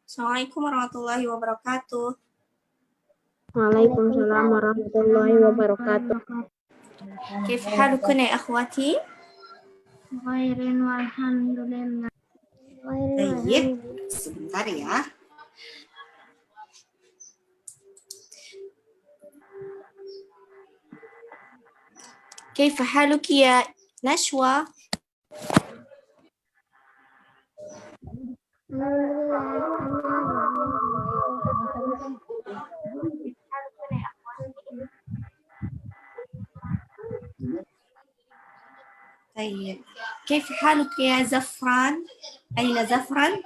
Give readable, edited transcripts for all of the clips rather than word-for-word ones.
Assalamualaikum warahmatullahi wabarakatuh. Waalaikumsalam warahmatullahi wabarakatuh. كيف حالكم يا أخواتي؟ Khairin walhamdulillah. Baik, sebentar ya. كيف حالك يا نشوى؟ طيب، كيف حالك يا زفران؟ أين زفران؟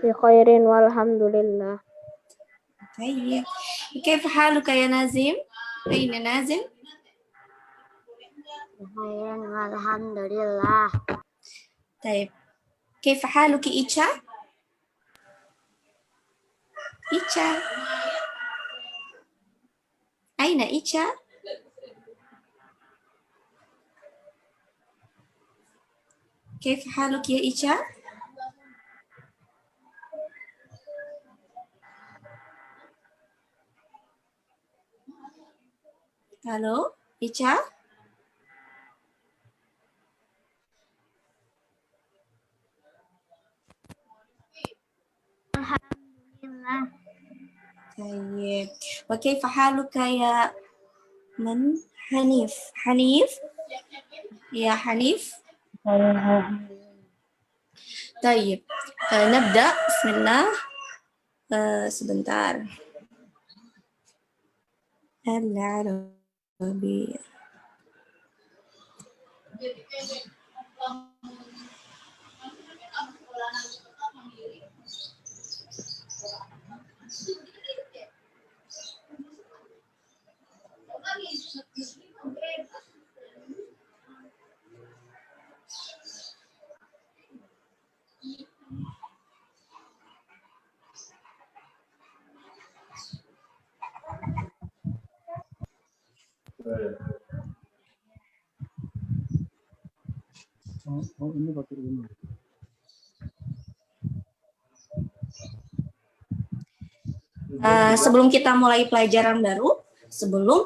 Fi khairin walhamdulillah. طيب، كيف حالك يا نازم؟ أين نازم؟ Fi khairin walhamdulillah. طيب، كيف حالك إيشا؟ إيشا، أين إيشا؟ كيف حالك يا إيشا؟ Halo, Ica? Alhamdulillah. طيب، وكيف حالك يا من؟ حنيف. حنيف؟ يا حنيف؟ طيب، نبدأ. بسم الله. sebentar. العربية. Sebelum kita mulai pelajaran baru, sebelum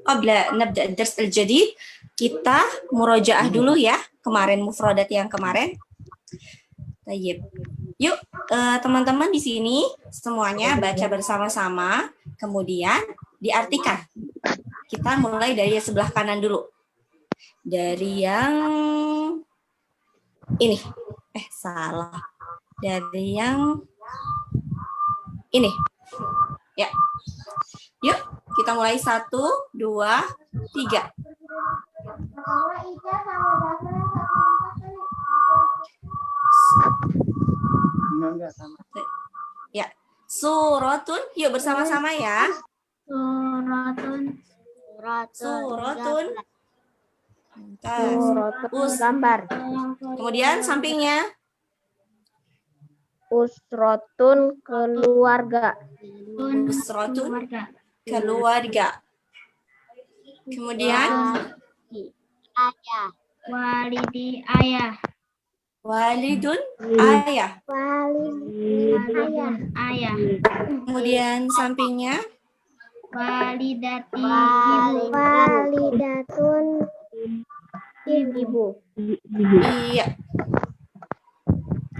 qabla nabda ad-dars al-jadid, kita murojaah dulu ya, kemarin mufradat yang kemarin. Tayyib. Yuk, teman-teman di sini semuanya baca bersama-sama, kemudian diartikan. Kita mulai dari sebelah kanan dulu. Dari yang ini. Salah. Dari yang ini. Ya. Yuk, kita mulai 1, 2, 3. Ya. Suratun. Yuk bersama-sama ya. Suratun. Suratun. Suratun gambar. Kemudian sampingnya. Usratun keluarga. Usratun keluarga. Kemudian Ayah. Walidi ayah. walidun ayah. Walidun ayah. Kemudian sampingnya Walidati walidatun ibu. iya.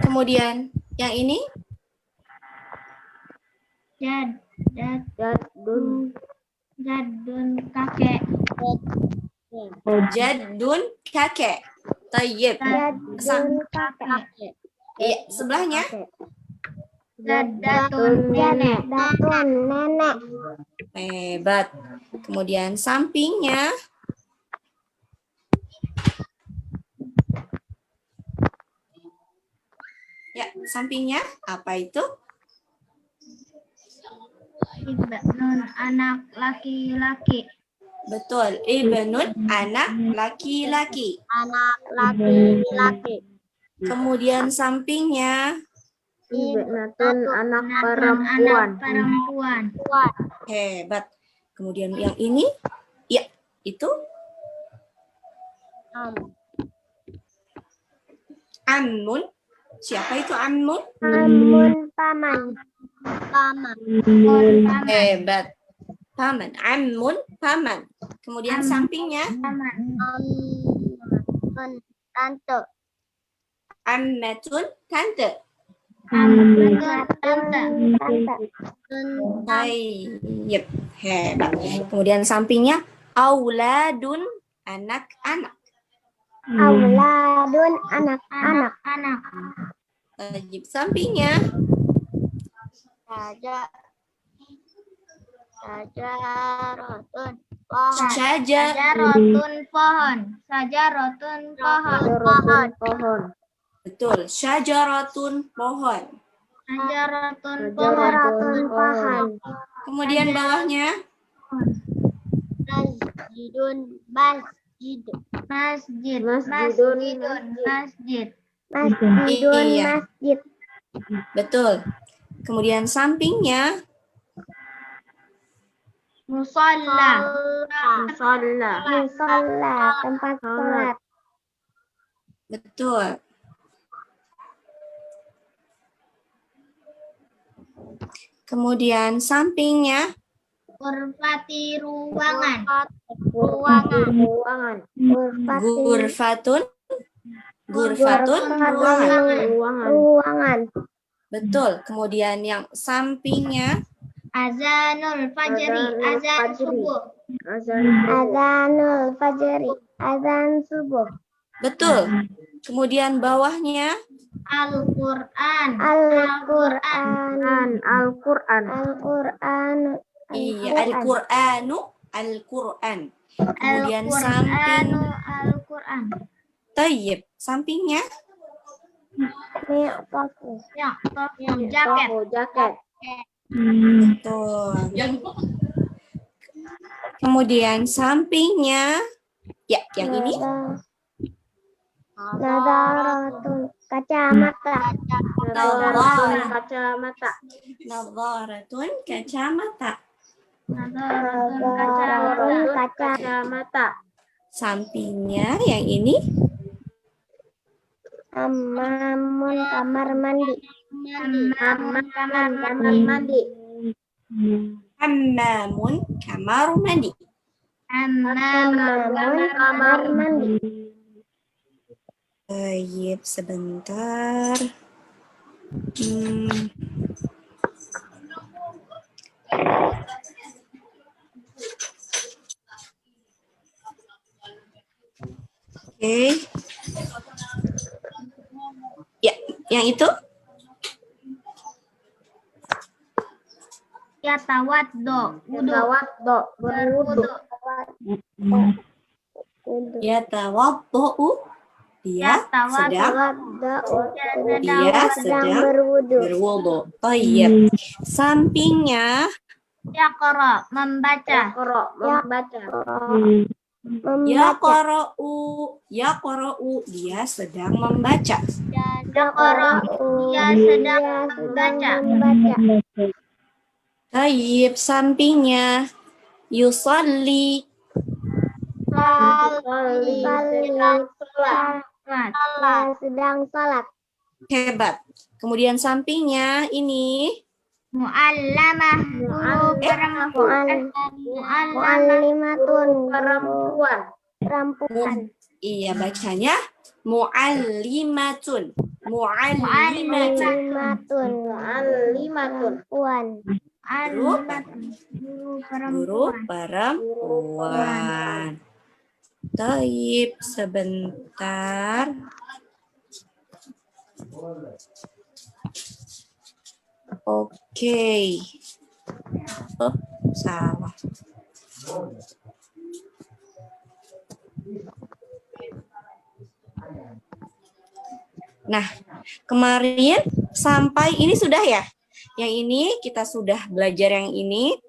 Kemudian yang ini Jadun kakek. jadun kakek. Tayyib. Jadun kakek. Iya, sebelahnya Jaddatun nenek. hebat. Kemudian sampingnya ya, sampingnya apa itu? Ibnun anak laki-laki. Betul, ibnun anak laki-laki. Anak laki-laki. Kemudian sampingnya Ibnatun anak perempuan. hebat. Kemudian yang ini ya, itu ammun Siapa itu ammun? Amun paman. Paman. Hebat. Paman. Ammun paman. Kemudian sampingnya Paman. Tante. ammatun tante. Tante. Baik. Hebat. Kemudian sampingnya auladun anak-anak. Auladun anak-anak. Baik. Sampingnya Sajarotun pohon. syajar. Sajarotun pohon. Sajarotun pohon. Betul. Syajaratun pohon. Sajaratun pohon. Kemudian bawahnya Masjidun masjid. Masjidun Iya. masjid. betul. Kemudian sampingnya Musolla. Tempat sholat. betul. Kemudian sampingnya Ghurfati ruangan. gurfatun. Gurfatun ruangan. Ruangan. Betul. Kemudian yang sampingnya Azanul fajri. Azan subuh. Azanul fajri. Azan subuh. betul. Kemudian bawahnya Al-Quran. iya Al-Qur'anu. Al-Quran. Kemudian samping Al-Quran. tayyib. Sampingnya Jaket. betul. Kemudian sampingnya ya yang ini Nadaratun kacamata. nadharatun kacamata. Nadaratun kacamata. Sampingnya yang ini Hammamun kamar mandi. hammamun kamar mandi. Hammamun kamar mandi. Baik, sebentar. Oke. Ya, yang itu Yatawaddo. Berwudu. ya tawaddu. Dia sedang berwudu. berwudu. Tayyib. Sampingnya Yaqra membaca. yaqra'u. Dia sedang membaca. Yaqra dia sedang membaca. Tayyib. Sampingnya yusalli. Sedang salat. Hebat. Kemudian sampingnya ini Muallamah guru perempuan. Muallimatun perempuan. iya bacanya muallimatun. Muallimatun perempuan. Guru perempuan. Taib, sebentar. Oke. Oh, salah. Nah, kemarin sampai ini sudah ya? Yang ini kita sudah belajar yang ini.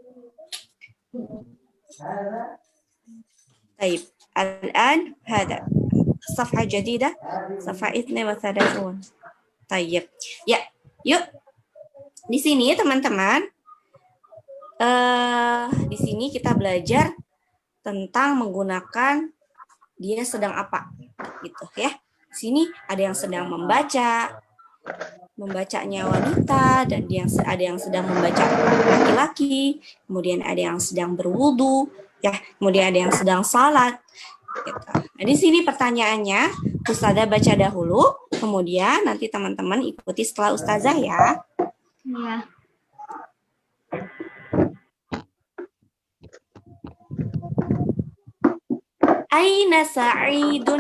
Baik, الآن هذا صفحة جديدة صفحة 32. Baik. Ya, yuk. Di sini teman-teman, di sini kita belajar tentang menggunakan dia sedang apa, gitu ya. Di sini ada yang sedang membaca, membacanya wanita, dan ada yang sedang membaca laki-laki, kemudian ada yang sedang berwudu, ya, kemudian ada yang sedang salat. Gitu. Nah, di sini pertanyaannya, Ustazah baca dahulu, kemudian nanti teman-teman ikuti setelah Ustazah ya. Ya. Aina Sa'idun?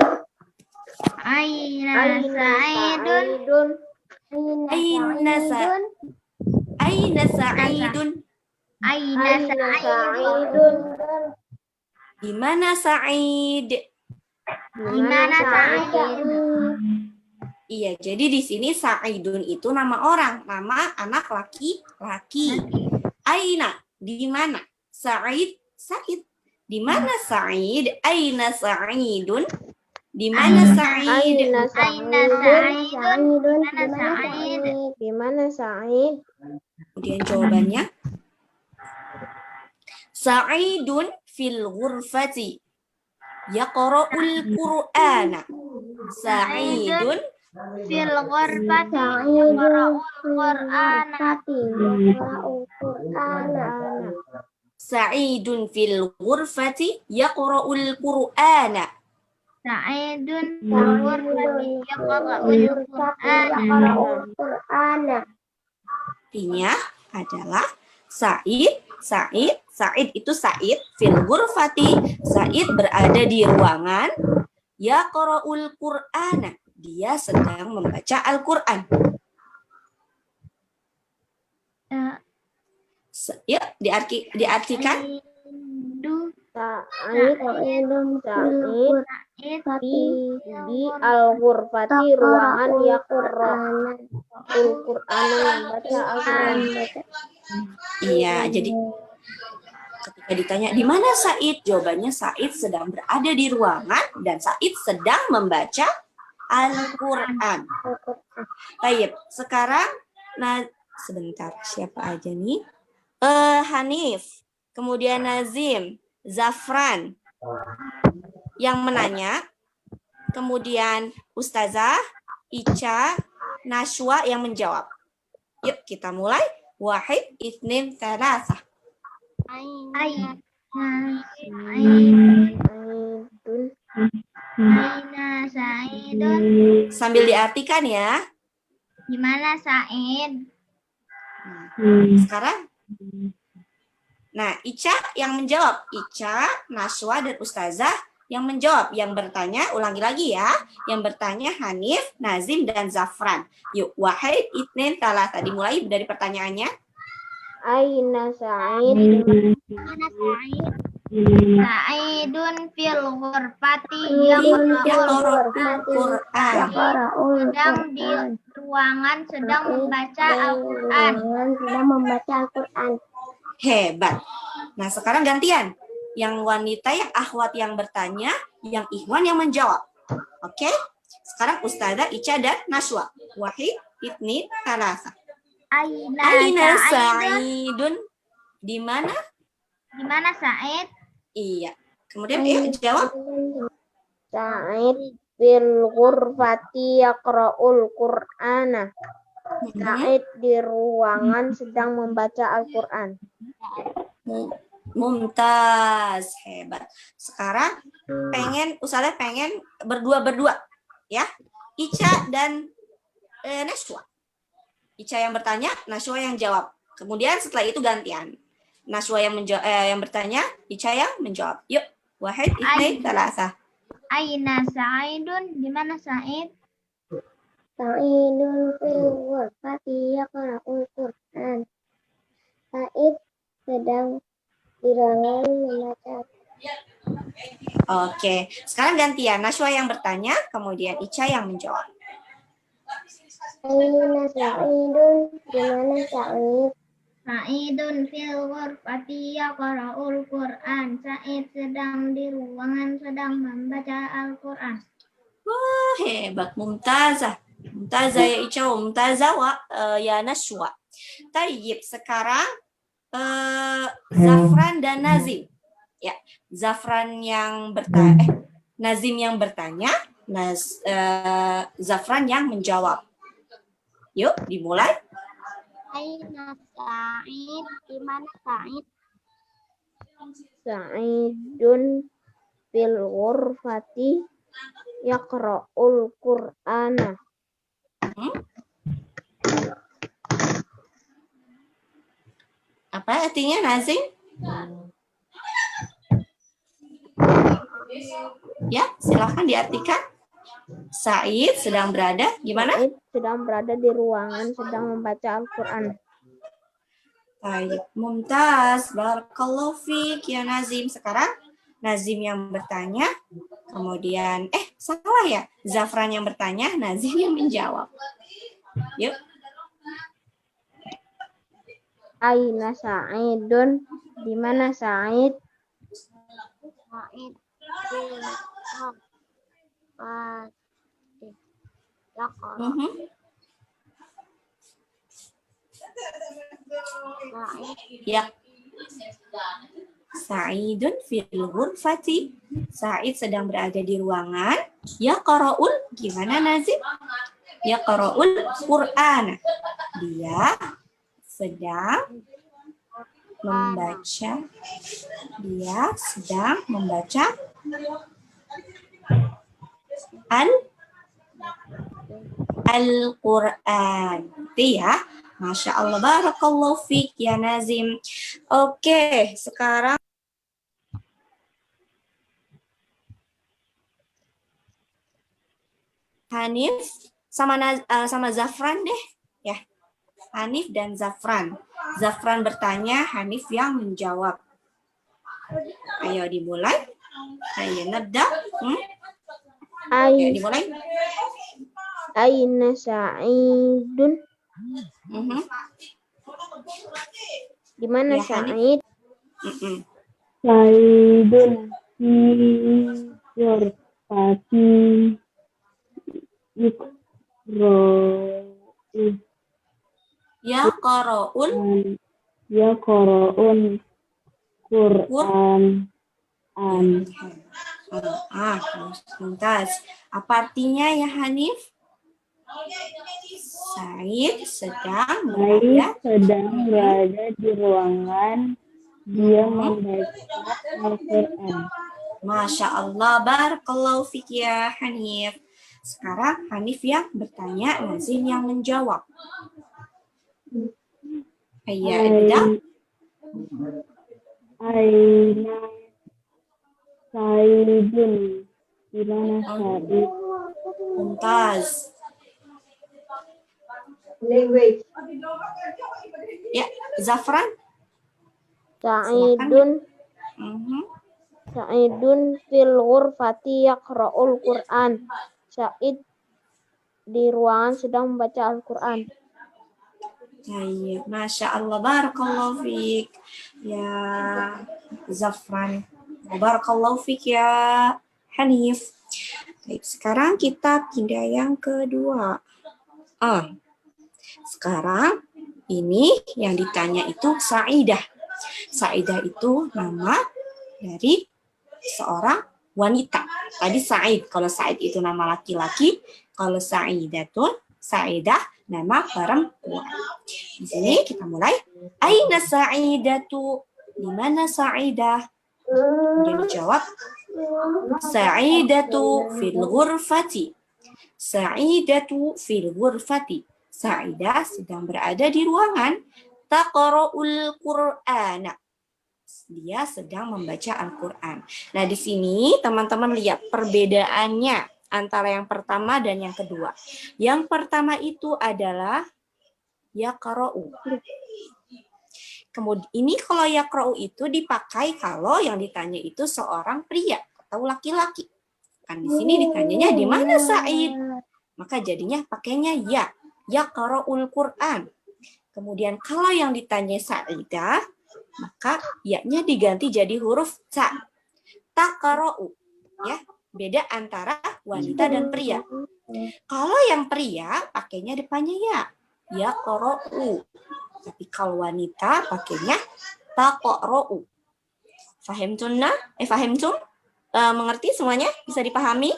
Aina Sa'idun. Aina Sa'idun? Aina Sa'idun? Aina Sa'idun. Di mana Sa'id? Di mana Sa'id? Iya, jadi di sini Sa'idun itu nama orang, nama anak laki-laki. Aina, di mana? Sa'id, Sa'id. Di mana Sa'id? Aina Sa'idun? Di mana Sa'id? Aina Sa'idun. Di mana Sa'id? Di mana Sa'id? Kemudian jawabannya, Sa'idun fil ghurfati yaqra'ul Qur'ana. Sa'idun Fil ghurfati yaqra'ul Qur'ana. Sa'idun fil ghurfati yaqra'ul Qur'ana. Sa'idun fil ghurfati yaqra'ul Qur'ana. Artinya adalah Sa'id itu Sa'id fil ghurfati, Sa'id berada di ruangan, yaqra'ul Qur'ana, dia sedang membaca Al-Qur'an. Ya, diartikan Sa'id di al-ghurfati ruangan yaqra'ul Qur'an membaca Al-Qur'an. Iya, jadi ketika ditanya di mana Sa'id, jawabannya Sa'id sedang berada di ruangan dan Sa'id sedang membaca Al-Qur'an. Baik, sekarang sebentar, siapa aja nih? Hanif, kemudian Nazim, Zafran yang menanya, kemudian Ustazah, Ica, Nashwa yang menjawab. Yuk kita mulai. Wahid, itsnin, tsalatsa. Aina Sa'idun. Sambil diartikan ya. Di mana Sa'id? Sekarang, nah Ica yang menjawab. Ica, Nashwa, dan Ustazah yang menjawab. Yang bertanya, ulangi lagi ya. Yang bertanya Hanif, Nazim, dan Zafran. Yuk, wahid, itsnin, tsalatsa. Dimulai dari pertanyaannya. Aina Sa'id? Mana Sa'id? Sa'idun fil ghurfati yaqra'ul Qur'an. sedang di ruangan sedang membaca Al-Qur'an. Sedang membaca Al-Qur'an. Hebat. Nah, sekarang gantian. Yang wanita, yang akhwat yang bertanya, yang ikhwan yang menjawab. Oke? Sekarang Ustazah, Ica, dan Nashwa. Wahid, itsnin, tsalatsa. Aina Sa'idun? Di mana? Di mana Sa'id? Iya. Kemudian jawab. Sa'id fil ghurfati yaqra'ul Qur'ana. Sa'id di ruangan sedang membaca Al-Qur'an. Mumtaz, hebat. Sekarang Ustazah pengen berdua ya. Ica dan Nashwa. Ica yang bertanya, Nashwa yang jawab. Kemudian setelah itu gantian. Nashwa yang bertanya, Ica yang menjawab. Yuk, wahid, itsnin, tsalatsa. Aina Sa'idun? Di mana Sa'id? Sa'idun fil ghurfati yaqra'ul Qur'an. Sa'id sedang di ruangan membaca. Oke, sekarang gantian. Nashwa yang bertanya, kemudian Ica yang menjawab. Aina Sa'idun? Di mana Sa'id? Sa'idun fil ghurfati yaqra'ul Qur'an. Sa'id sedang di ruangan sedang membaca Al-Qur'an. Wah, hebat. Mumtazah. Mumtazah ya Ica, Mumtazah ya Nashwa. Tayyib, sekarang Zafran dan Nazim. Ya, Zafran yang bertanya, Nazim yang bertanya, Zafran yang menjawab. Yuk, dimulai. Aina Sa'id? Di mana Sa'id? Sa'idun fil ghurfati yaqra'ul Qur'ana. Apa artinya, Nazim? Ya, silahkan diartikan. Said sedang berada, gimana? Sa'id sedang berada di ruangan sedang membaca Al-Qur'an. Baik, mumtaz. Barakallahu fiik ya Nazim. Sekarang Nazim yang bertanya, kemudian salah ya. Zafran yang bertanya, Nazim yang menjawab. Yuk. Aina Sa'idun? Di mana Sa'id? Sa'id fil ghurfati yaqra'ul Sa'id Ya. Sa'idun fil ghurfati. Sa'id sedang berada di ruangan. Ya qara'ul, gimana Nazim? Ya qara'ul Qur'an. Dia sedang membaca. Dia sedang membaca Al-Quran. Itu ya. Masya Allah. Barakallahu fiik ya Nazim. Oke, sekarang Hanif sama Zafran deh. Ya. Hanif dan Zafran. Zafran bertanya, Hanif yang menjawab. Ayo dimulai. Ayo nabda. Ayo dimulai. Aina Sa'idun? Di mana Ya, Sa'id? Sa'idun fi ghurfati yaqra'ul Qur'an. Mumtaz. Apa artinya ya Hanif? Said sedang berada di ruangan. Dia membaca Al-Quran. Masya Allah, barakallahu fiik ya Hanif. Sekarang Hanif yang bertanya, Nazim yang menjawab. Ayo, Ibda. Aina Sa'idun? Di mana Sa'id? Mumtaz. Ya, Zafran. Sa'idun fil ghurfati yaqra'ul Qur'an. Sa'id di ruangan sedang membaca Al-Qur'an. Baik, Masya Allah, barakallahu fiik ya Zafran. Barakallahu fiik ya Hanif. Baik, sekarang kita pindah yang kedua. Sekarang ini yang ditanya itu Sa'idah. Sa'idah itu nama dari seorang wanita. Tadi Sa'id, kalau Sa'id itu nama laki-laki, kalau Sa'idah nama perempuan. Di sini kita mulai. Aina Sa'idatu? Di mana Sa'idah? Dia menjawab, Sa'idatu fil ghurfati. Sa'idatu fil ghurfati. Sa'idah sedang berada di ruangan. Taqra'ul Qur'ana. Dia sedang membaca Al-Quran. Nah, di sini teman-teman lihat perbedaannya antara yang pertama dan yang kedua. Yang pertama itu adalah yaqra'u. Kemudian ini kalau yaqra'u itu dipakai kalau yang ditanya itu seorang pria atau laki-laki. Kan di sini ditanyanya di mana Sa'id? Maka jadinya pakainya ya. Yaqra'ul Qur'an. Kemudian kalau yang ditanya Sa'idah, maka ya-nya diganti jadi huruf ta. Taqra'u. Ya, beda antara wanita dan pria. Kalau yang pria pakainya depannya ya. Yaqra'u. Tapi kalau wanita pakainya taqra'u. Fahimtunna? Fahimtum? Mengerti semuanya? Bisa dipahami?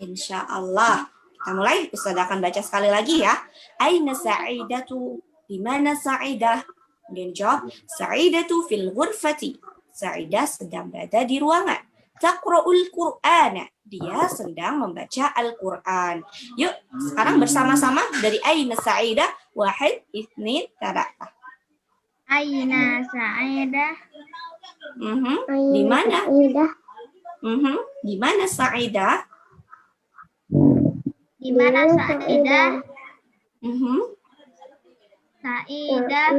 Insya Allah. Kita mulai, Ustaz akan baca sekali lagi ya. Aina Sa'idatu? Di mana Sa'idah? Kemudian jawab, Sa'idatu fil ghurfati. Sa'idah sedang berada di ruangan. Taqra'ul Qur'ana. Dia sedang membaca Al-Quran. Yuk, sekarang bersama-sama dari Aina Sa'idah. Wahid, itsnain, thalatha. Aina Sa'idah? Di mana? Sa'idah. Di mana Sa'idah? Di mana Sa'idah? Sa'idah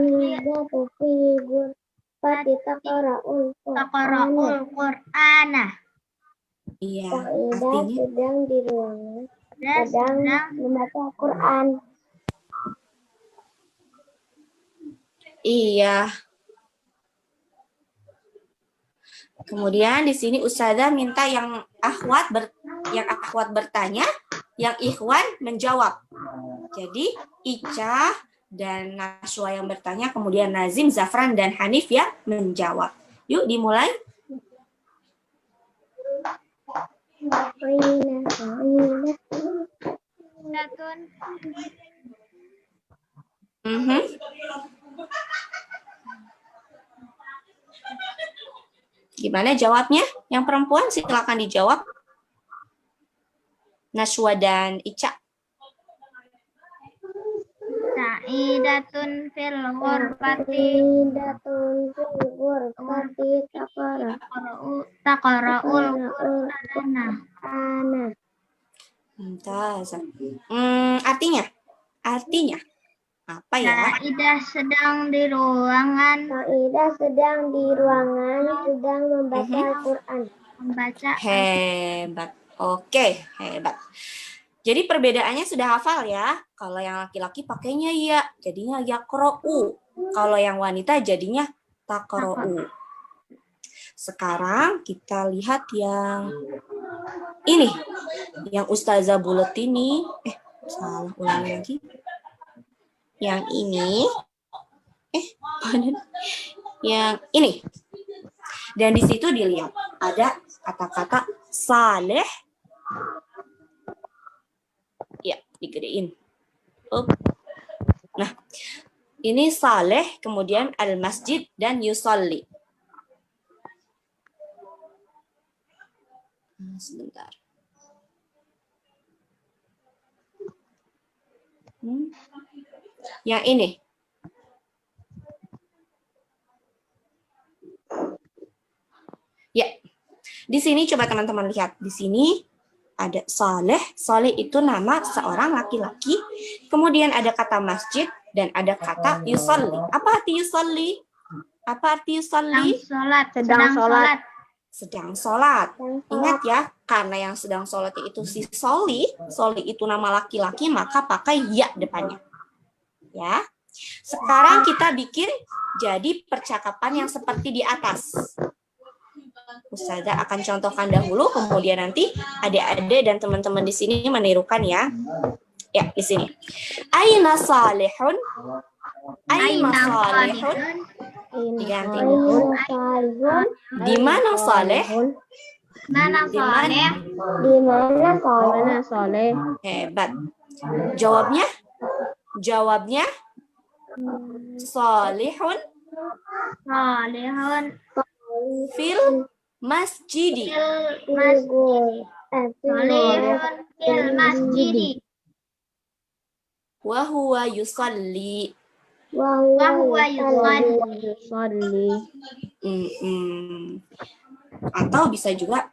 fi ghurfati taqra'ul taqra'ul Qur'ana. Iya, Sa'idah artinya sedang di ruangan, Dan sedang membaca Al-Quran. iya. Kemudian di sini Ustazah minta yang akhwat bertanya, yang ikhwan menjawab. Jadi Ica dan Nashwa yang bertanya, kemudian Nazim, Zafran dan Hanif yang menjawab. Yuk dimulai. Aina Sa'idah? Datun Gimana jawabnya? Yang perempuan silakan dijawab. Nashwa dan Ica. Sa'idatun fil ghurfati Sa'idatun fil ghurfati taqra'ul Qur'ana. Qur'ana. Mumtaz. Artinya apa ya? Sa'idah sedang di ruangan Sa'idah sedang di ruangan, sedang membaca Al-Quran. membaca. Hebat. Oke, hebat. Jadi perbedaannya sudah hafal ya. Kalau yang laki-laki pakainya ya, jadinya yaqra'u. Kalau yang wanita jadinya taqra'u. Sekarang kita lihat yang ini. Yang Ustazah bulet ini. Salah, ulangi lagi. Yang ini. Yang ini. Dan di situ dilihat ada kata-kata saleh. Ya, digedein. Nah, ini saleh, kemudian al-masjid dan yusolli. Sebentar. Yang ini. Ya, di sini coba teman-teman lihat. Di sini ada saleh. Saleh itu nama seorang laki-laki. Kemudian ada kata masjid dan ada kata yusolli. Apa arti yusolli? Apa arti yusolli? Sedang sholat. Sedang sholat. Ingat ya, karena yang sedang sholat itu si soli itu nama laki-laki, maka pakai ya depannya. Ya. Sekarang kita bikin jadi percakapan yang seperti di atas. Ustazah akan contohkan dahulu, kemudian nanti adik-adik dan teman-teman di sini menirukan ya. Ya, di sini. Aina salihun? Aina salihun? Diganti. Di mana Saleh? Mana Saleh? Di mana Saleh? Hebat. Jawabnya? Salihun Salihun fil masjidi. Salihun fil masjidi. Wa huwa yusalli. Wahuwa yusalli. Atau bisa juga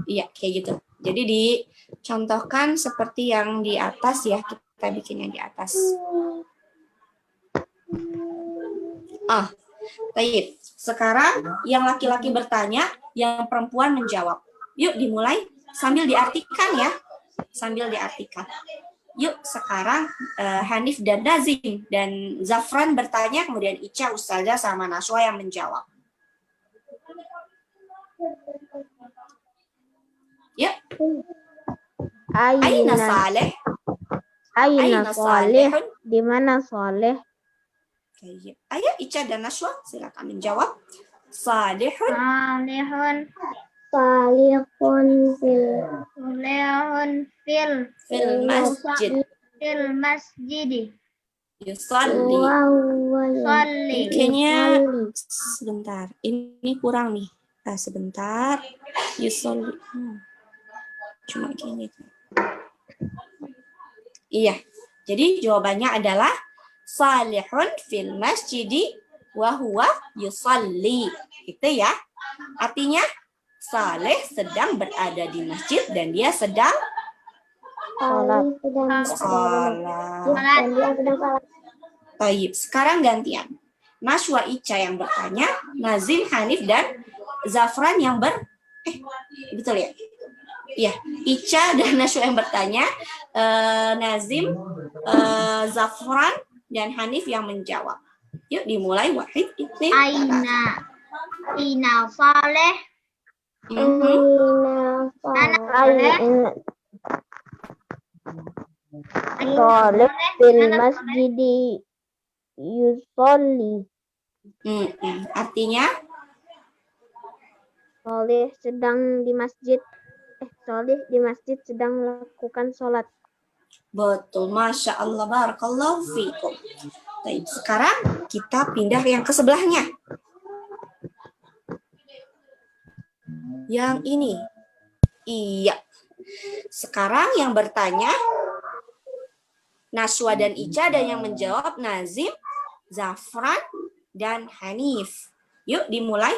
ya kayak gitu. Jadi dicontohkan seperti yang di atas ya, kita bikin yang di atas. Baik. Sekarang yang laki-laki bertanya, yang perempuan menjawab. Yuk dimulai sambil diartikan ya. Sambil diartikan. Yuk sekarang Hanif dan Nazim dan Zafran bertanya, kemudian Ica, Ustazah sama Nashwa yang menjawab. Yuk. Aina Saleh? Aina Saleh? Di mana Saleh? Ayo Ica dan Nashwa silakan menjawab. Salihun. Salihun. Salihun fil Fil masjid. Fil masjid. Yusalli. Salli. Kayaknya sebentar. Ini kurang nih. Nah, sebentar. Yusalli. Cuma gini. Iya. Jadi jawabannya adalah salihun fil masjidi wa huwa yusalli. Gitu ya. Artinya Saleh sedang berada di masjid dan dia sedang Salih sholat. Taib. Sekarang gantian. Nashwa Ica yang bertanya, Nazim, Hanif, dan Zafran yang betul ya? Iya, Ica dan Nashwa yang bertanya, Nazim, Zafran, dan Hanif yang menjawab. Yuk dimulai. Wahid, Ibni. Aina Saleh. Salih fil masjidi yusolli. Artinya? Salih sedang di masjid. Salih di masjid sedang melakukan sholat. Betul, Masya Allah, barakallahu fikum. Baik, sekarang kita pindah yang ke sebelahnya. Yang ini. Iya. Sekarang yang bertanya Nashwa dan Ica, dan yang menjawab Nazim, Zafran, dan Hanif. Yuk dimulai.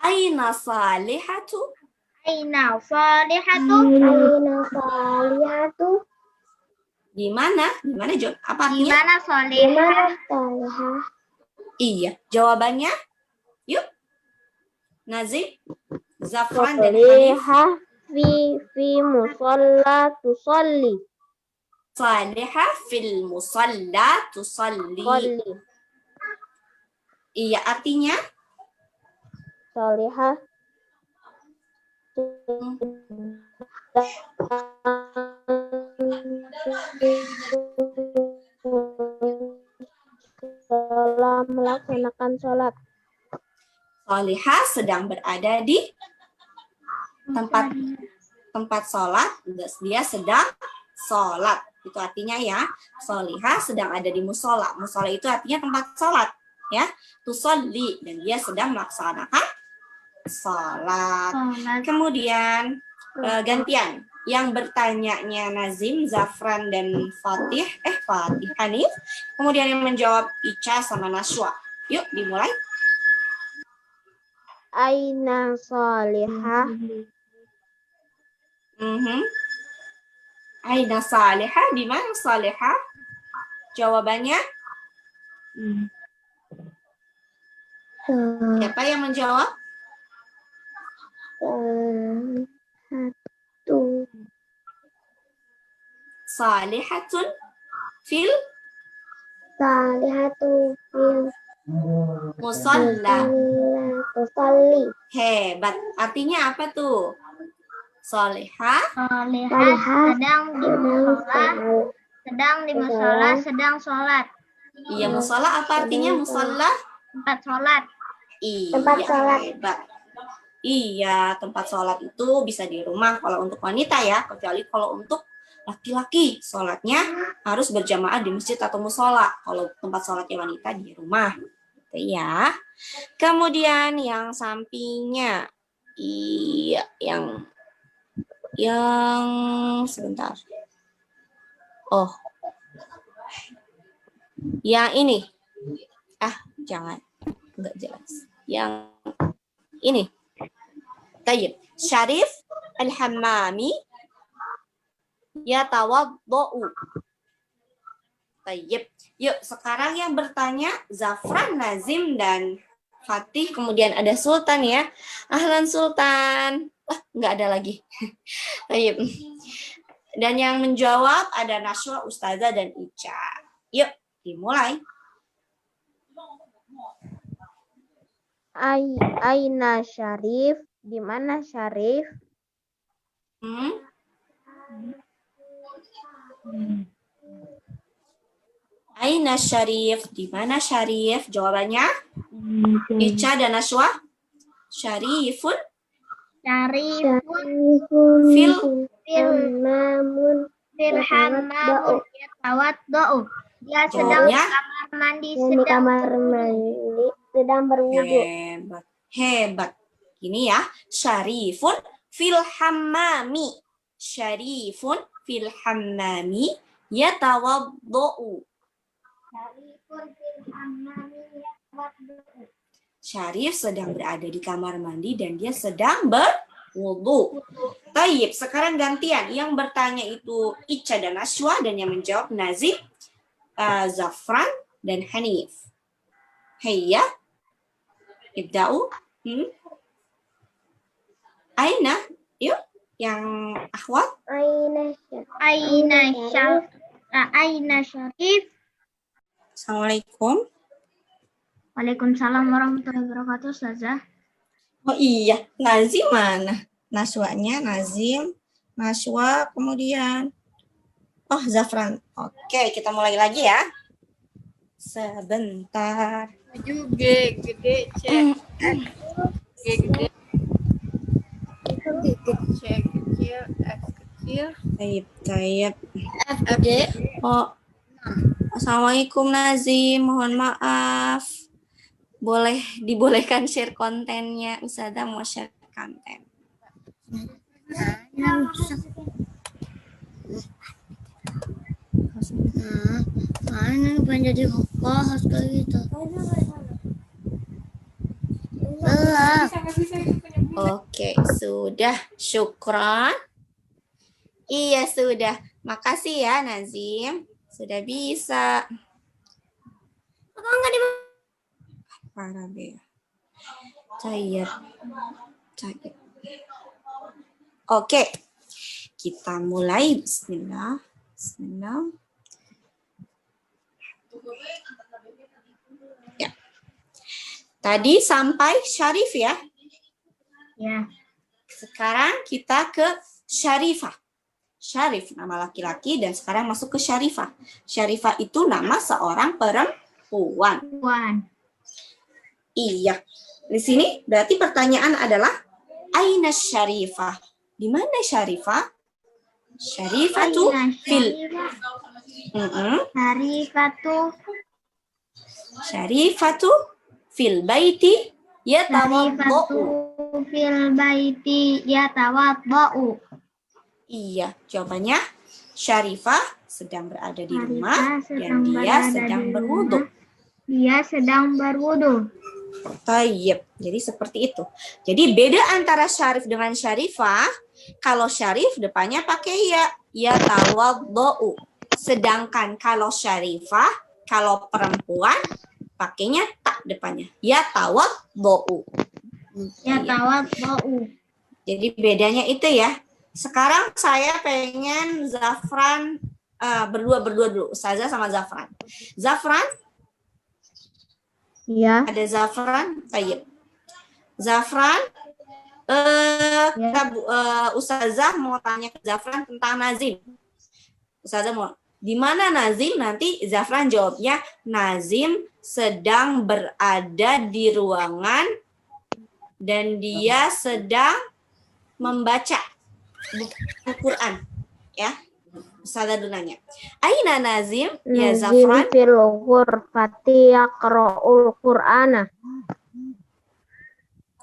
Aina salihatu. Aina Salihatu. Di mana? Di mana jawab? Apa Di artinya? mana Salihah? Iya, jawabannya. Yuk. Nazim, Zafran, dan Hanif. fi musalla tusalli. Salihah fil musalla tusalli. Iya, artinya? Salihah melaksanakan sholat. Salihah sedang berada di tempat sholat. Dia sedang sholat. Itu artinya ya. Salihah sedang ada di musola. Musola itu artinya tempat sholat. Ya, tusolli, dan dia sedang melaksanakan sholat. Kemudian gantian. Yang bertanyanya Nazim, Zafran, dan Fatih Hanif. Kemudian yang menjawab Ica sama Nashwa. Yuk dimulai. Aina Salihah. Aina Salihah, di mana Salihah? Jawabannya siapa yang menjawab? Salihatun fil musalla. Hebat. Artinya apa tuh? Salihah sedang di musola, sedang sholat. Iya, musola apa artinya musola? Tempat sholat. Iya, Tempat sholat. hebat. Iya, tempat sholat itu bisa di rumah kalau untuk wanita ya, kecuali kalau untuk laki-laki sholatnya harus berjamaah di masjid atau musola. Kalau tempat sholatnya wanita di rumah, gitu ya. Kemudian yang sampingnya, iya, yang sebentar. Oh, yang ini. Jangan, enggak jelas. Yang ini. Tayyib. Syarif Al-Hammami yatawaddau. Tayyib. Yuk, sekarang yang bertanya Zafran, Nazim, dan Fatih. Kemudian ada Sultan ya. Ahlan Sultan. Enggak ada lagi. Tayyib. Dan yang menjawab ada Nashwa, Ustazah, dan Ica. Yuk, dimulai. Aina Syarif, di mana Syarif? Aina Syarif, di mana Syarif? Jawabannya Ica dan Nashwa. Syarifun Syarifun fil Hammamun fil hammamun yatawaddau. Dia sedang di Jawabnya? kamar mandi dan di kamar mandi sedang berwudu. Hebat. Hebat. Ini ya. Syarifun fil hammami. Syarifun fil hammami yatawaddau. Syarifun fil hammami yatawaddau. Syarif sedang berada di kamar mandi dan dia sedang berwudu. Tayyib, sekarang gantian. Yang bertanya itu Ica dan Nashwa dan yang menjawab Nazim, Zafran dan Hanif. Hayya, ibda'u. Aina, yuk, yang akhwat. Aina Syarif. Assalamualaikum. Waalaikumsalam warahmatullahi wabarakatuh, Ustazah. Oh iya, Nazim mana? Nashwanya, Nazim, Nashwa, kemudian. Oh, Zafran. Oke, kita mulai lagi ya. Sebentar. G gede, C G gede, C kecil, F kecil, Tayyib. F gede. Oh, Assalamualaikum Nazim, mohon maaf. Dibolehkan share kontennya. Ustazah mau share konten. Ini pengen jadi bahas kayak gitu. Oke, sudah. Syukron. Iya, sudah. Makasih ya, Nazim. Sudah bisa. Parah deh. Tayyib. Oke. Kita mulai. Bismillah. Ya. Tadi sampai Syarif ya. Ya. Sekarang kita ke Syarifah. Syarif nama laki-laki dan sekarang masuk ke Syarifah. Syarifah itu nama seorang perempuan. Iya. Di sini berarti pertanyaan adalah Aina Syarifah. Di mana Syarifah? Syarifatu fil. Syarifatu fil baiti yatawaddau. Iya, jawabannya Syarifah sedang berada di rumah dan dia sedang berwudu. Tayyib. Jadi seperti itu. Jadi beda antara Syarif dengan Syarifah. Kalau Syarif depannya pakai ya tawaddau. Sedangkan kalau Syarifah, kalau perempuan pakainya tak depannya. Ya tawaddau. Jadi bedanya itu ya. Sekarang saya pengen Zafran berdua dulu. Ustazah sama Zafran. Zafran? Iya. Ada Zafran? Tayyib. Zafran? Ustazah mau tanya ke Zafran tentang Nazim. Ustazah mau, di mana Nazim? Nanti Zafran jawabnya, Nazim sedang berada di ruangan dan dia sedang membaca Al-Quran. Ya, Ustazah dulu nanya. Aina Nazim? Ya Zafran. Nazim fil ghurfati yaqra'ul Qur'ana.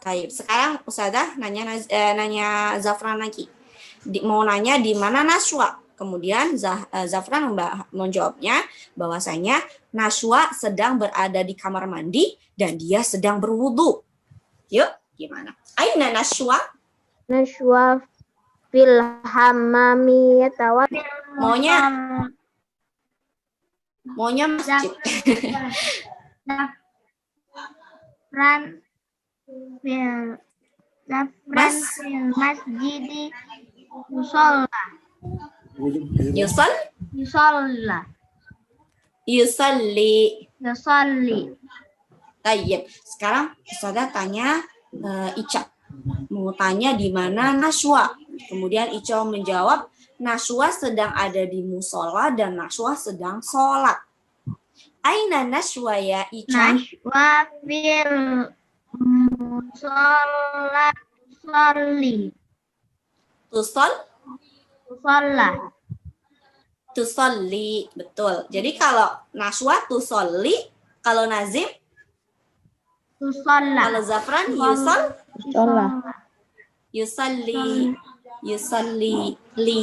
Baik, sekarang Ustazah nanya Zafran lagi. Mau nanya di mana Nashwa? Kemudian Zafran menjawabnya bahwasanya Nashwa sedang berada di kamar mandi dan dia sedang berwudu. Yuk, gimana? Aina Nashwa? Nashwa fil hammami yatawaddau. Maunya masjid. Zafran fil masjidi Yusalli. yusalli. Tayyib. Sekarang Ustazah tanya Ica. Mau tanya di mana Nashwa. Kemudian Ica menjawab, Nashwa sedang ada di musola dan Nashwa sedang sholat. Aina Nashwa ya Ica? Nashwa fil Musola. Tusolli. Tusol, Tusolla. tusolli. Betul. Jadi kalau Nashwa tusolli, kalau Nazim, Tusolla. kalau Zafran yusol, Sholat. yusolli, yusolli, li.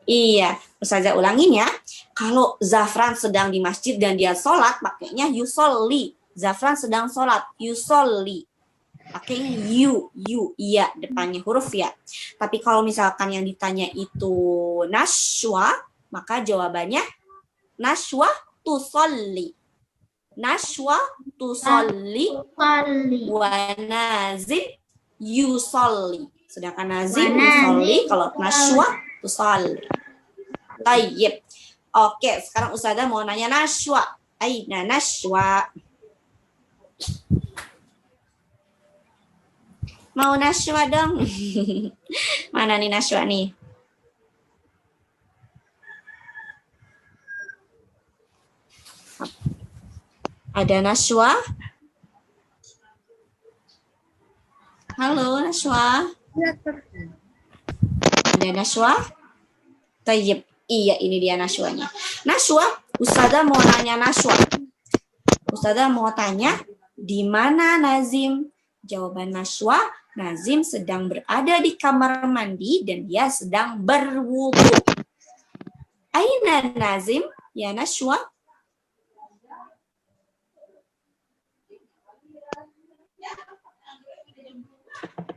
Iya, Ustazah ulangin ya. Kalau Zafran sedang di masjid dan dia sholat, pakainya yusolli. Zafran sedang sholat, yusolli. Pakainya iya, depannya huruf ya. Tapi kalau misalkan yang ditanya itu Nashwa, maka jawabannya Nashwa tusolli. Nashwa tusolli Tusolli. wa Nazim yusolli. Sedangkan Nazim Wa Nazim yusolli, kalau Nashwa tusolli. Tayyib. Oke, sekarang Ustazah mau nanya Nashwa. Aina Nashwa. Mau Nashwa dong. Mana nih Nashwa nih? Ada Nashwa? Halo Nashwa. Ada Nashwa? Tayyib. Iya, ini dia Nashwanya. Nashwa, Ustazah mau nanya Nashwa. Ustazah mau tanya, di mana Nazim? Jawaban Nashwa, Nazim sedang berada di kamar mandi dan dia sedang berwudu. Aina Nazim? Ya Nashwa?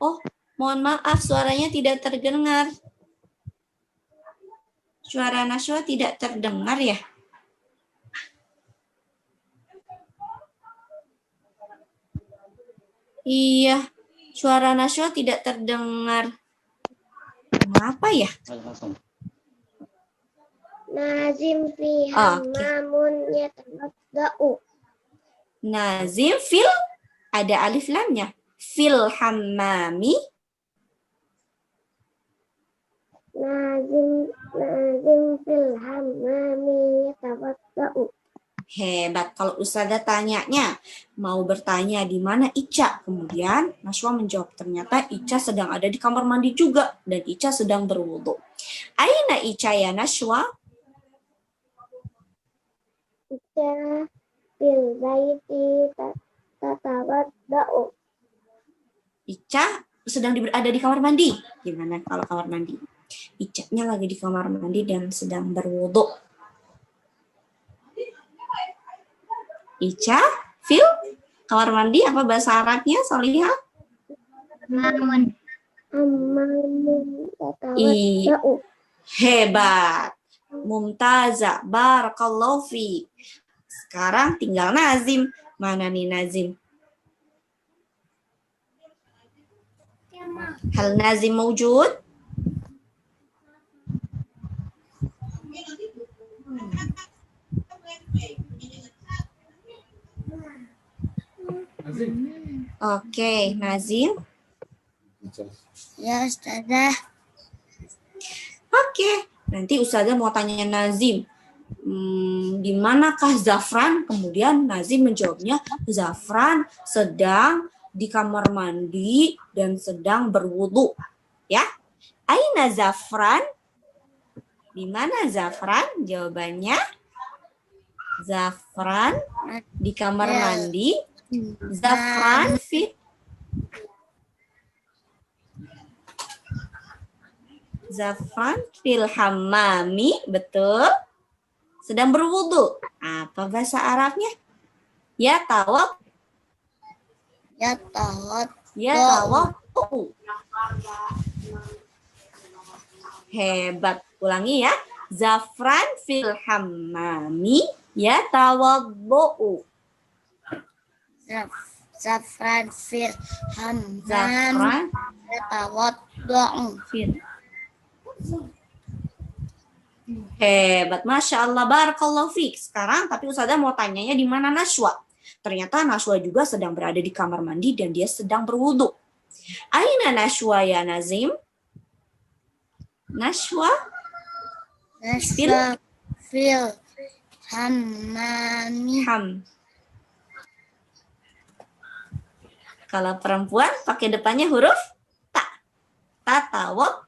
Oh, mohon maaf, suaranya tidak terdengar. Suara Nashwa tidak terdengar ya? Iya, suara Nashwa tidak terdengar. Kenapa ya? Nazim fi Oke. hammamun yatawadda'u. Nazim fil, ada alif lamnya. Fil hammami. Nazim fil hammami yatawadda'u. Hebat. Kalau Ustazah tanyanya, mau bertanya di mana Ica? Kemudian Nashwa menjawab, ternyata Ica sedang ada di kamar mandi juga. Dan Ica sedang berwudu. Aina Ica ya Nashwa? Ica fil baiti tatawadda'u. Ica sedang ada di kamar mandi. Gimana kalau kamar mandi? Ica-nya lagi di kamar mandi dan sedang berwudu. Ica, fil, kamar mandi apa bahasa Arabnya, Solihah? Namun. Hammamun yatawadda'u. Hebat. Mumtaza. Barakallahu fiik. Sekarang tinggal Nazim. Mana nih Nazim? Hal Nazim mawjud? Oke, Nazim. Ya Ustazah. Oke, nanti Ustazah mau tanya Nazim. Di manakah Zafran? Kemudian Nazim menjawabnya, Zafran sedang di kamar mandi dan sedang berwudu. Ya, Aina Zafran? Di mana Zafran? Jawabannya, Zafran di kamar mandi. Zafran fi Zafran fil hammami, betul. Sedang berwudu. Apa bahasa Arabnya? Ya tawab. Ya tawad. Ya tawab. Hebat. Ulangi ya. Zafran fil hammami ya tawaddu. Zafran fil hammam. Zafran Ya tawaddu. fil. Hebat, Masya Allah, barakallahu fiik. Sekarang tapi Ustazah mau tanyanya di mana Nashwa. Ternyata Nashwa juga sedang berada di kamar mandi dan dia sedang berwudu. Aina Nashwa ya Nazim? Nashwa? Nashwa fil hammami. Ham. Kalau perempuan pakai depannya huruf ta. Tatawad.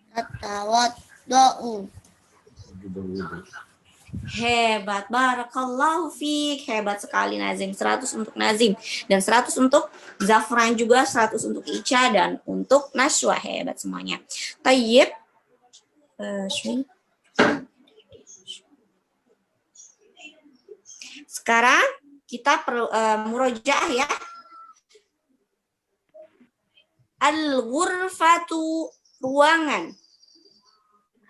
Tatawaddau. Hebat, barakallahu fiik. Hebat sekali Nazim. 100 untuk Nazim dan 100 untuk Zafran, juga 100 untuk Ica dan untuk Nashwa. Hebat semuanya. Tayyib. Sekarang kita perlu murojaah ya. Al-ghurfatu, ruangan.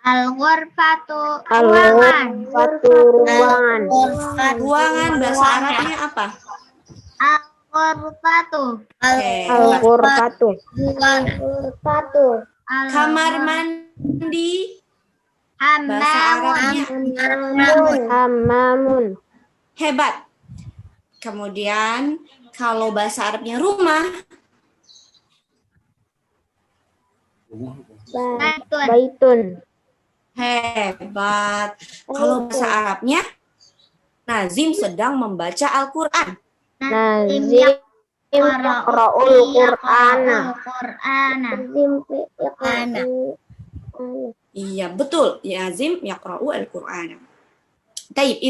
Al-ghurfatu, Al-ghurfatu, ruangan. Ruangan bahasa Arabnya apa? Al-ghurfatu, Al-ghurfatu. Ghurfatu. Kamar mandi bahasa Arabnya. Hammamun. Hebat. Kemudian kalau bahasa Arabnya rumah, Baitun, Baitun. hebat. Kalau bahasa Arabnya, Nazim sedang membaca Al-Quran. Nazim yaqra'ul Qur'ana. Iya, betul. Nazim yaqra'u Al-Quran. Taib,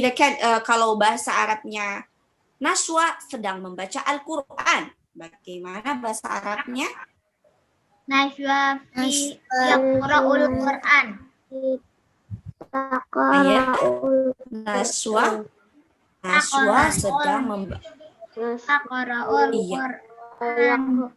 kalau bahasa Arabnya Nashwa sedang membaca Al-Quran. Bagaimana bahasa Arabnya? Najwa fi yaqra'ul Qur'an. Nashwa sedang membaca. Yaqra'ul Iya. Qur'an.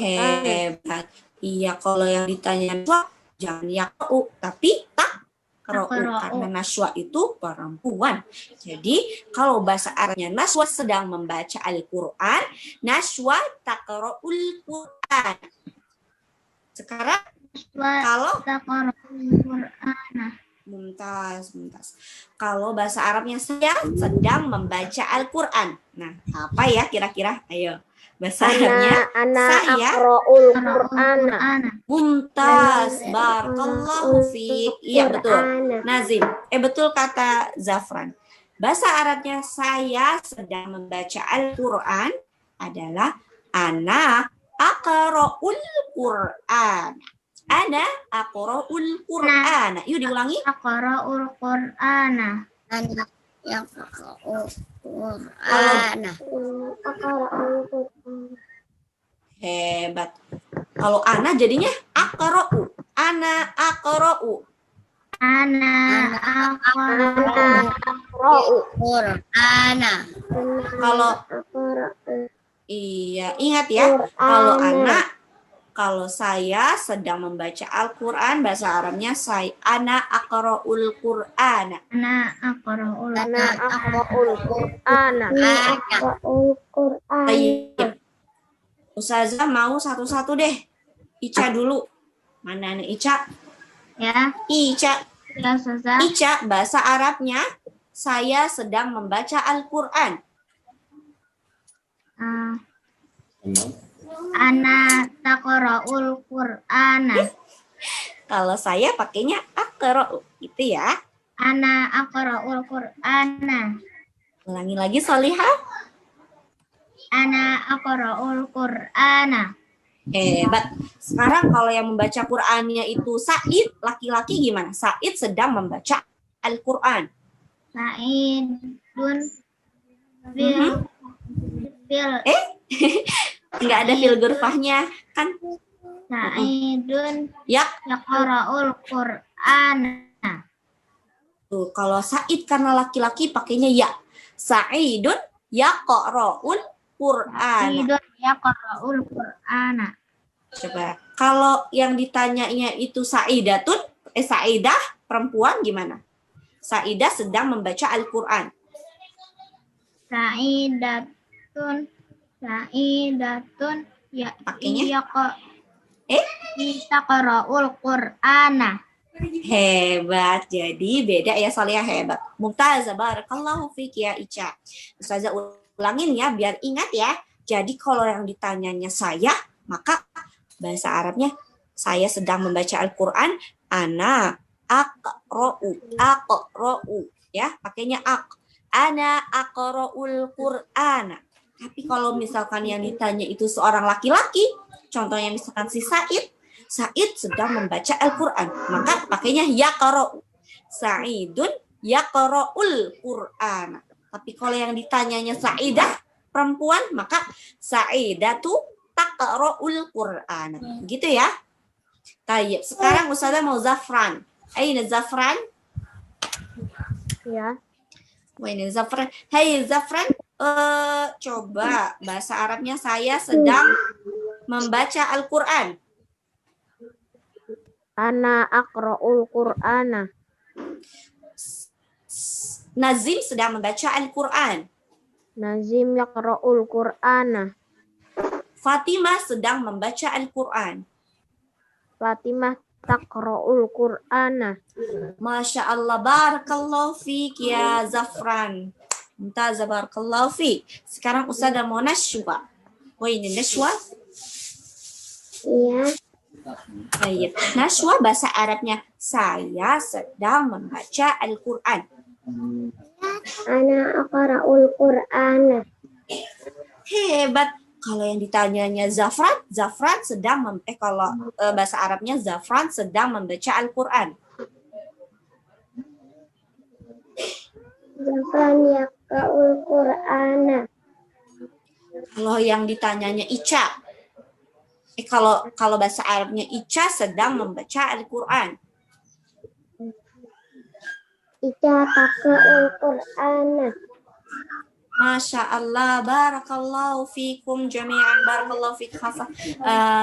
Hebat. Iya, kalau yang ditanya Nashwa, jangan yaqra'u, tapi takra'u. Karena Nashwa itu perempuan. Jadi, kalau bahasa Arabnya Nashwa sedang membaca Al-Quran, Nashwa takra'ul Quran. Sekarang, kalau Taqra'ul Qur'ana. Mumtaz. Kalau bahasa Arabnya saya sedang membaca Al-Quran. Nah, apa ya kira-kira? Ayo. Bahasa Arabnya Ana saya aqra'ul Qur'ana. Mumtaz. Barakallahu fiik. Iya, betul. Nazim. Betul kata Zafran. Bahasa Arabnya saya sedang membaca Al-Quran adalah ana aqra'ul Qur'an. Ana aqra'ul Qur'ana. Yuk diulangi. Taqra'ul Qur'ana. Anak yang Qur'ana. Hebat. Kalau ana jadinya aqra'u. Ana aqra'u. Ana Aqra'u. Qur'ana. Kalau iya, ingat ya. Kalau kalau saya sedang membaca Al-Quran, bahasa Arabnya ana aqra'ul Qur'ana. Ana aqra'ul Qur'ana. Baik. Ustazah mau satu-satu deh. Ica dulu. Mana nih Ica? ya. Ica. Ya, Ustazah. Ica, bahasa Arabnya saya sedang membaca Al-Quran. Ana taqra'ul Qur'ana. Kalau saya pakainya aqra'u, gitu ya. Ana aqra'ul Qur'ana. Ulangi lagi Solihah. Ana aqra'ul Qur'ana. Hebat. Sekarang kalau yang membaca Qur'annya itu Said, laki-laki gimana? Said sedang membaca Al-Quran. Sa'idun fil Nggak ada fil gurfahnya kan? Sa'idun Ya. yaqra'ul Qur'ana. Tuh, kalau Said karena laki-laki pakainya ya. Sa'idun yaqra'ul Qur'an. Sa'idun yaqra'ul Qur'ana. Coba. Kalau yang ditanyanya itu Sa'idatun, Sa'idah perempuan gimana? Sa'idah sedang membaca Al-Quran. Sa'idatun ya Pakainya? Taqra'ul Qur'ana. Hebat. Jadi beda ya Salihah, hebat. Mumtaz, barakallahu fiik ya Ica. Ustazah ulangin ya biar ingat ya. Jadi kalau yang ditanyanya saya, maka bahasa Arabnya saya sedang membaca Al-Quran. Ana aqra'u ya, pakainya ana aqra'ul Qur'ana. Tapi kalau misalkan yang ditanya itu seorang laki-laki, contohnya misalkan si Said sedang membaca Al-Quran, maka pakainya yaqra'u. Sa'idun yaqra'ul Qur'an. Tapi kalau yang ditanyanya Sa'idah, perempuan, maka Sa'idatu taqra'ul Qur'an. Gitu ya. Tayyib. Sekarang Ustazah mau Zafran. Aina Zafran? Ya. Aina Zafran. Hai Zafran, coba bahasa Arabnya saya sedang membaca Al-Quran. Ana aqra'ul Qur'ana. Nazim sedang membaca Al-Quran. Nazim yaqra'ul Qur'ana. Fatimah sedang membaca Al-Quran. Fatimah taqra'ul Qur'ana. Masya Allah, barakallahu fiq ya Zafran. Mumtaz, barakallahu fiq. Sekarang Ustazah mau Nashwa. Ini Nashwa? Iya. Baik. Nashwa bahasa Arabnya saya sedang membaca Al-Quran. Ana aqra'ul Qur'ana. Hebat. Kalau yang ditanyanya Zafran sedang kalau bahasa Arabnya Zafran sedang membaca Al-Quran. Zafran yaqra'ul Qur'ana. Kalau yang ditanyanya Ica, kalau bahasa Arabnya Ica sedang membaca Al-Quran. Ica taqra'ul Qur'ana. Masya Allah, barakallahu fikum jami'an, barakallahu fik khafah.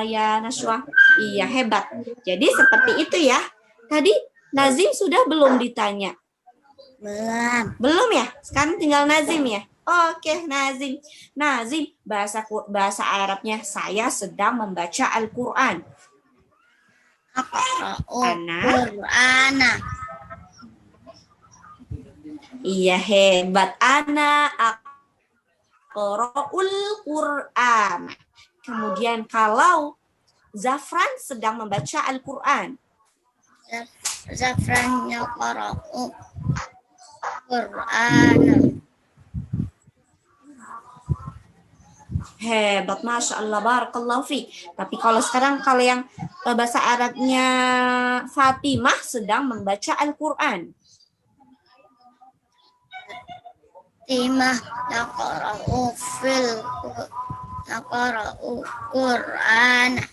Ya Nashwa, iya hebat. Jadi seperti itu ya. Tadi Nazim sudah belum ditanya? Belum. Belum ya? Sekarang tinggal Nazim ya? Oke, Nazim. Nazim, bahasa Arabnya saya sedang membaca Al-Quran. Qur'ana. Iya hebat. Ana aqra'ul Qur'an. Kemudian kalau Zafran sedang membaca Al-Quran. Zafran yaqra'u Qur'ana. Hebat, Masya Allah, barakallahu fi. Tapi kalau sekarang kalau yang bahasa Arabnya Fatimah sedang membaca Al-Quran. Timah yaqra'u Qur'ana.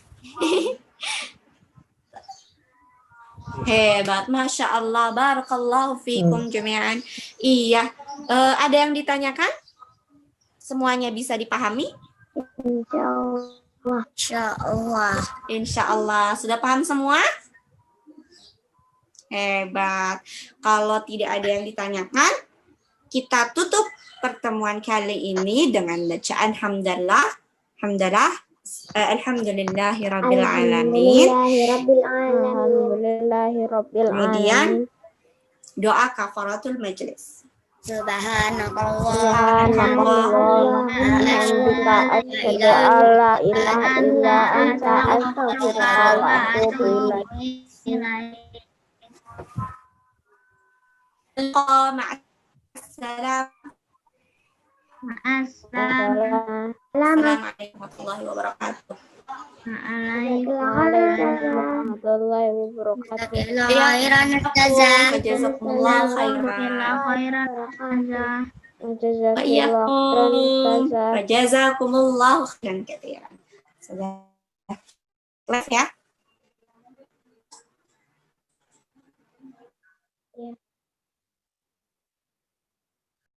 Hebat, Masya Allah, barakallahu fikum jami'an. Iya, ada yang ditanyakan? Semuanya bisa dipahami? Insyaallah. Insyaallah. Insya Allah. Sudah paham semua? Hebat. Kalau tidak ada yang ditanyakan, kita tutup pertemuan kali ini dengan bacaan hamdalah. Alhamdulillahirabbil alamin. Alhamdulillahirabbil Kemudian doa kafaratul majelis. Subhanallah. Alhamdulillah. Asyhadu an la ilaha illa anta astaghfiruka wa atubu ilaik. Ma'assalam. Selamat. Assalamualaikum warahmatullahi wabarakatuh. Warahmatullahi wabarakatuh. Khairan ustazah. Jazakumullah khairan. Jazakumullah khairan katsiran. Sudah live ya? Ya.